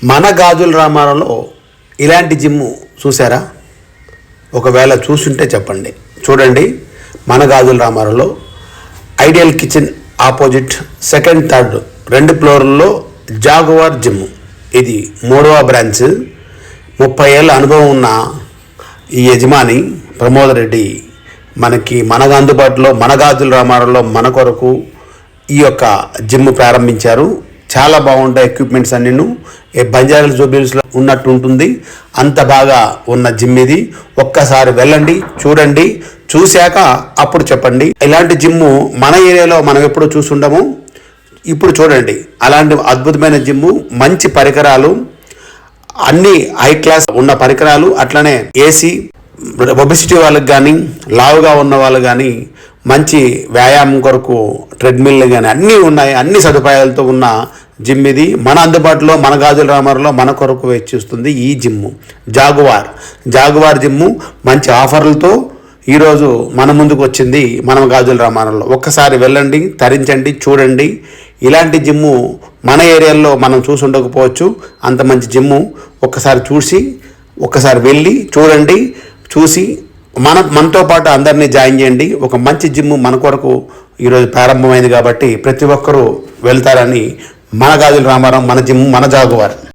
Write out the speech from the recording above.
మన గాజుల రామారంలో ఇలాంటి జిమ్ము చూసారా? ఒకవేళ చూసుంటే చెప్పండి. చూడండి, మన గాజుల రామారంలో ideal kitchen opposite second third 2 ఫ్లోర్లలో జాగువార్ జిమ్. ఇది 3వ బ్రాంచ్. 30 ఏళ్ళ అనుభవం ఉన్న ఈ యజమాని ప్రమోద్ రెడ్డి మనకి అందుబాటులో మన గాజుల రామారంలో మన కొరకు ఈ యొక్క జిమ్ ప్రారంభించారు. చాలా బాగుంటాయి ఎక్విప్మెంట్స్ అన్నీను. బంజారా జూబ్లీస్లో ఉన్నట్టు ఉంటుంది. అంత బాగా ఉన్న జిమ్ ఇది. ఒక్కసారి వెళ్ళండి, చూడండి, చూశాక అప్పుడు చెప్పండి. ఇలాంటి జిమ్ము మన ఏరియాలో మనం ఎప్పుడు చూసుండము. ఇప్పుడు చూడండి, అలాంటి అద్భుతమైన జిమ్ము, మంచి పరికరాలు, అన్ని హై క్లాస్ ఉన్న పరికరాలు, అట్లనే ఏసీ, ఒబెసిటీ వాళ్ళకి కానీ, లావుగా ఉన్న వాళ్ళు కానీ, మంచి వ్యాయామం కొరకు ట్రెడ్మిల్ కానీ అన్నీ ఉన్నాయి. అన్ని సదుపాయాలతో ఉన్న జిమ్ ఇది. మన అందుబాటులో మన గాజుల రామారంలో మన కొరకు వేచిస్తుంది ఈ జిమ్ము. జాగువార్ జిమ్ము మంచి ఆఫర్లతో ఈరోజు మన ముందుకు వచ్చింది మన గాజుల రామారంలో. ఒక్కసారి వెళ్ళండి, తరించండి, చూడండి. ఇలాంటి జిమ్ము మన ఏరియాలో మనం చూసి ఉండకపోవచ్చు. అంత మంచి జిమ్ము. ఒక్కసారి వెళ్ళి చూడండి, చూసి మనతో పాటు అందరినీ జాయిన్ చేయండి. ఒక మంచి జిమ్ మన కొరకు ఈరోజు ప్రారంభమైంది కాబట్టి ప్రతి ఒక్కరూ వెళ్తారని మన గాజుల రామారం, మన జిమ్, మన జాగువార్.